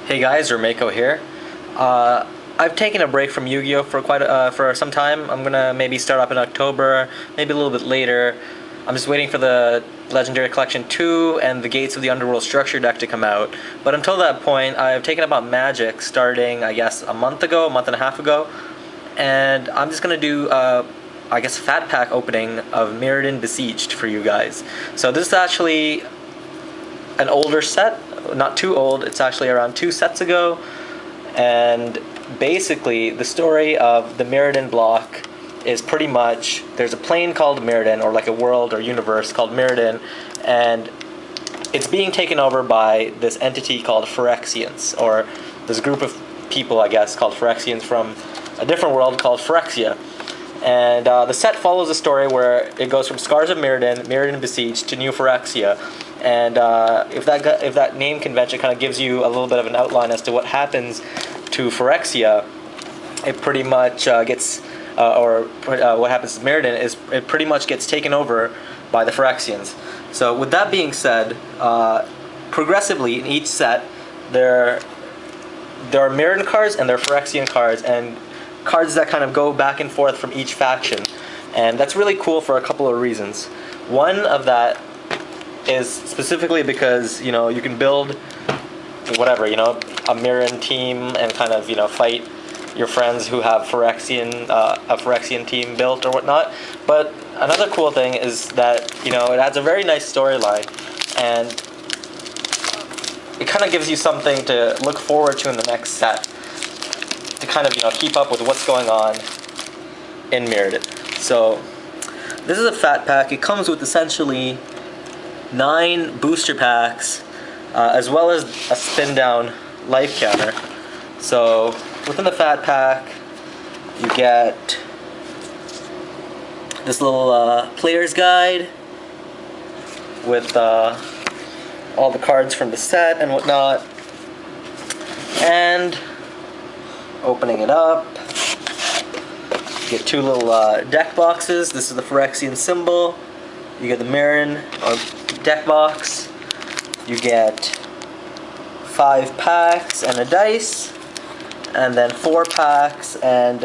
Hey guys, Romako here. I've taken a break from Yu-Gi-Oh for some time. I'm gonna maybe start up in October, maybe a little bit later. I'm just waiting for the Legendary Collection 2 and the Gates of the Underworld Structure deck to come out. But until that point, I've taken up on Magic starting, I guess, a month and a half ago. And I'm just gonna do, I guess, a fat pack opening of Mirrodin Besieged for you guys. So this is actually an older set, not too old. It's actually around 2 sets ago, and basically the story of the Mirrodin block is pretty much there's a plane called Mirrodin, or like a world or universe called Mirrodin, and it's being taken over by this entity called Phyrexians, or this group of people, I guess, called Phyrexians from a different world called Phyrexia. And the set follows a story where it goes from Scars of Mirrodin, Mirrodin Besieged, to New Phyrexia. And if that name convention kind of gives you a little bit of an outline as to what happens to Phyrexia, it pretty much gets, what happens to Mirrodin is it pretty much gets taken over by the Phyrexians. So with that being said, progressively in each set, there are Mirrodin cards and there are Phyrexian cards, and cards that kind of go back and forth from each faction. And that's really cool for a couple of reasons. One of that is specifically because, you know, you can build whatever, you know, a Mirrodin team and kind of, you know, fight your friends who have a Phyrexian team built or whatnot. But another cool thing is that, you know, it adds a very nice storyline, and it kind of gives you something to look forward to in the next set, to kind of, you know, keep up with what's going on in Mirrodin. So this is a fat pack. It comes with essentially 9 booster packs, as well as a spin down life counter. So within the fat pack, you get this little player's guide with all the cards from the set and whatnot. And opening it up, you get 2 little deck boxes. This is the Phyrexian symbol. You get the Mirrodin deck box. You get 5 packs and a dice, and then 4 packs and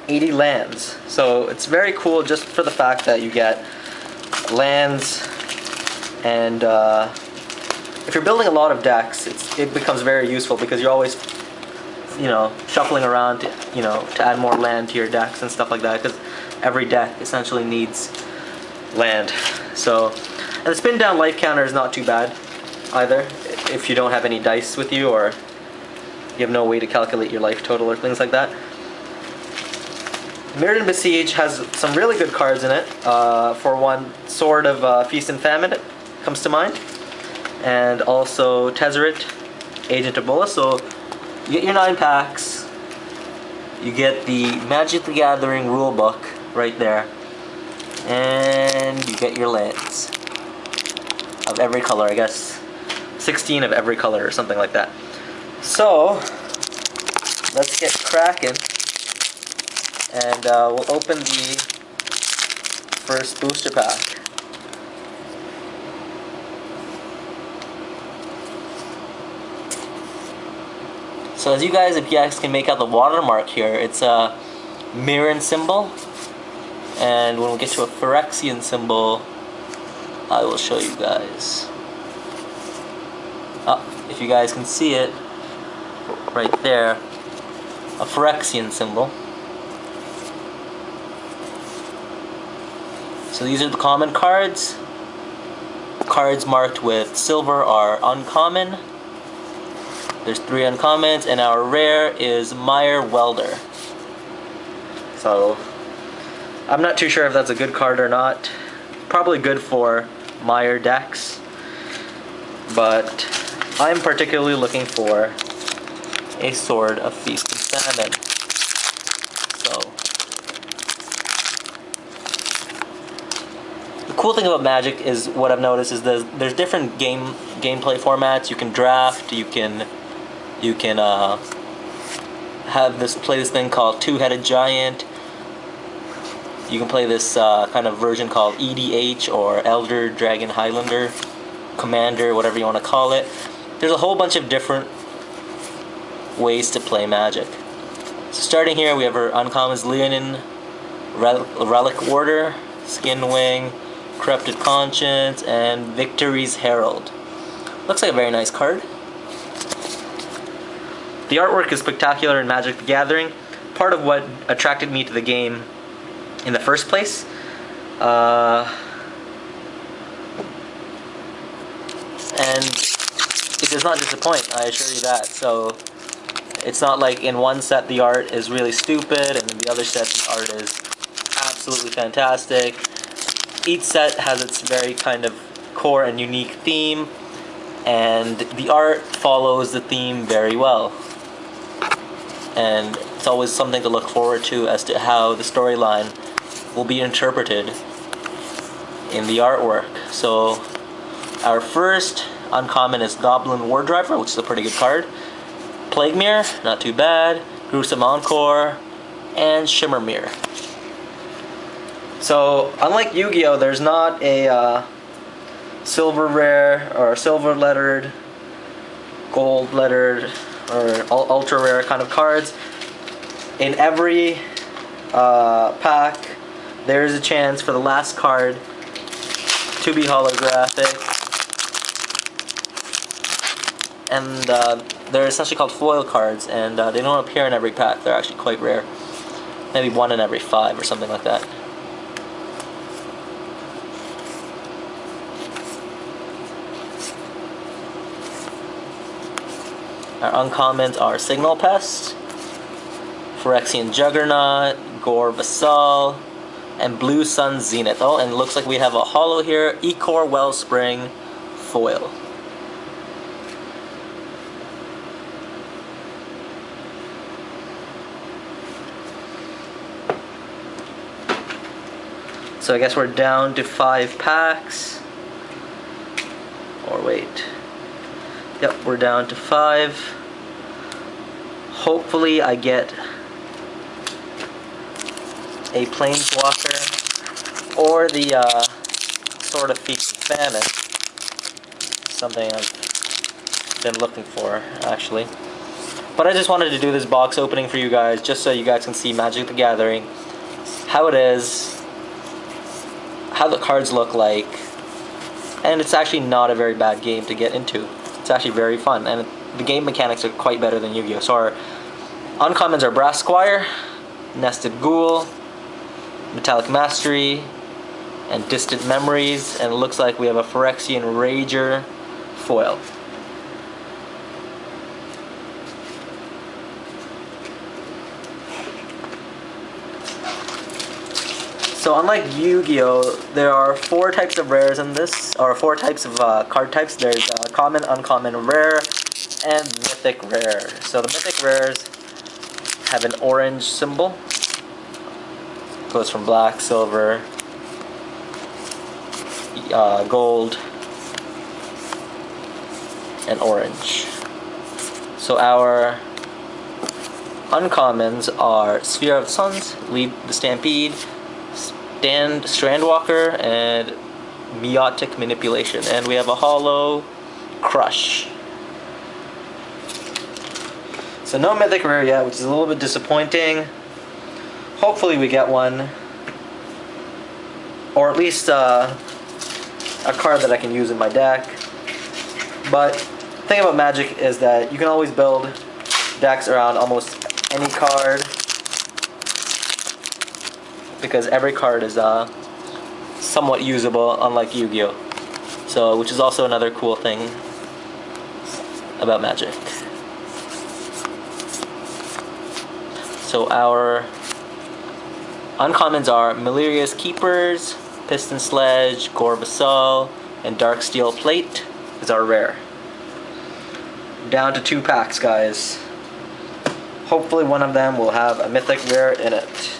80 lands. So it's very cool just for the fact that you get lands, and if you're building a lot of decks, it becomes very useful because you're always, you know, shuffling around to, you know, to add more land to your decks and stuff like that, because every deck essentially needs land. So, and the spin down life counter is not too bad either if you don't have any dice with you, or you have no way to calculate your life total or things like that. Mirrodin Besiege has some really good cards in it. For one, Sword of Feast and Famine comes to mind, and also Tezzeret, Agent of Bola. So you get your 9 packs, you get the Magic the Gathering rulebook right there, and you get your lands of every color, I guess 16 of every color or something like that. So let's get cracking, and we'll open the first booster pack. So as if you guys can make out the watermark here, it's a Mirrodin symbol, and when we get to a Phyrexian symbol, I will show you guys. If you guys can see it, right there, a Phyrexian symbol. So these are the common cards. Cards marked with silver are uncommon. There's 3 uncommons, and our rare is Meyer Welder. So I'm not too sure if that's a good card or not. Probably good for Meyer decks, but I'm particularly looking for a Sword of Feast and Famine. So the cool thing about Magic is, what I've noticed is there's different gameplay formats. You can draft, you can play this thing called Two-Headed Giant. You can play this kind of version called EDH, or Elder Dragon Highlander, Commander, whatever you want to call it. There's a whole bunch of different ways to play Magic. So starting here, we have our uncommons: Leonin, Relic Order, Skin Wing, Corrupted Conscience, and Victory's Herald. Looks like a very nice card. The artwork is spectacular in Magic the Gathering. Part of what attracted me to the game in the first place. And it does not disappoint, I assure you that. So it's not like in one set the art is really stupid and in the other set the art is absolutely fantastic. Each set has its very kind of core and unique theme, and the art follows the theme very well. And it's always something to look forward to as to how the storyline will be interpreted in the artwork. So our first uncommon is Goblin War Driver, which is a pretty good card. Plague Mirror, not too bad. Gruesome Encore, and Shimmer Mirror. So unlike Yu-Gi-Oh, there's not a silver rare or silver lettered, gold lettered, or ultra rare kind of cards. In every pack, there is a chance for the last card to be holographic, and they're essentially called foil cards, and they don't appear in every pack. They're actually quite rare, maybe 1 in every 5 or something like that. Our uncommons are Signal Pest, Phyrexian Juggernaut, Gore Vassal, and Blue Sun Zenith. Oh, and it looks like we have a holo here, Ecor Wellspring foil. So I guess we're down to 5 packs. Or wait. Yep, we're down to 5. Hopefully I get a Planeswalker or the Sword of Feast and Famine. Something I've been looking for, actually. But I just wanted to do this box opening for you guys, just so you guys can see Magic the Gathering, how it is, how the cards look like, and it's actually not a very bad game to get into. It's actually very fun, and the game mechanics are quite better than Yu-Gi-Oh! So our uncommons are Brass Squire, Nested Ghoul, Metallic Mastery, and Distant Memories, and it looks like we have a Phyrexian Rager foil. So unlike Yu-Gi-Oh, there are 4 types of rares in this, or 4 types of card types. There's common, uncommon, rare, and mythic rare. So the mythic rares have an orange symbol. It goes from black, silver, gold, and orange. So our uncommons are Sphere of Suns, Lead the Stampede, Strandwalker, and Meiotic Manipulation. And we have a holo Crush. So no mythic rare yet, which is a little bit disappointing. Hopefully we get one, or at least a card that I can use in my deck. But the thing about Magic is that you can always build decks around almost any card, because every card is somewhat usable, unlike Yu-Gi-Oh! So, which is also another cool thing about Magic. So our uncommons are Maleria's Keepers, Piston Sledge, Gore Vassal, and Dark Steel Plate is our rare. Down to 2 packs, guys. Hopefully one of them will have a mythic rare in it.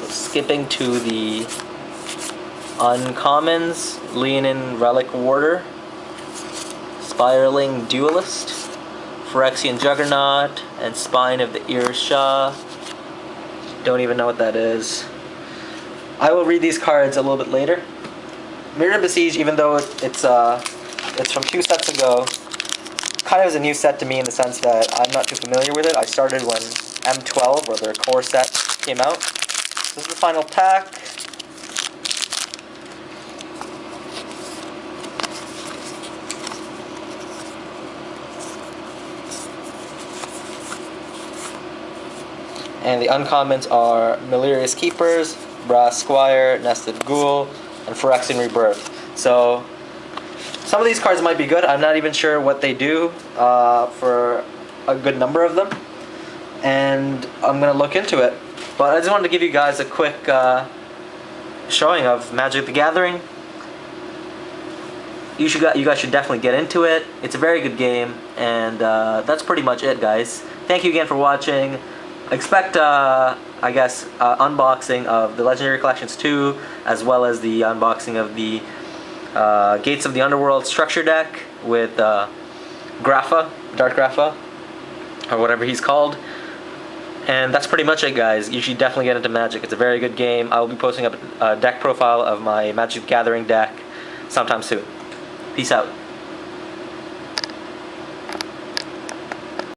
Skipping to the uncommons, Leonin Relic Warder, Spiraling Duelist, Phyrexian Juggernaut, and Spine of the Irshah, Don't even know what that is. I will read these cards a little bit later. Mirrodin Besieged, even though it's from 2 sets ago, kind of is a new set to me in the sense that I'm not too familiar with it. I started when M12, or their core set, came out. This is the final pack. And the uncommons are Malarious Keepers, Brass Squire, Nested Ghoul, and Phyrexian Rebirth. So some of these cards might be good. I'm not even sure what they do for a good number of them, and I'm gonna look into it. But I just wanted to give you guys a quick showing of Magic the Gathering. You guys should definitely get into it. It's a very good game, and that's pretty much it, guys. Thank you again for watching. Expect, I guess, unboxing of the Legendary Collections 2, as well as the unboxing of the Gates of the Underworld structure deck with Grapha, Dark Grapha, or whatever he's called. And that's pretty much it, guys. You should definitely get into Magic. It's a very good game. I will be posting up a deck profile of my Magic the Gathering deck sometime soon. Peace out.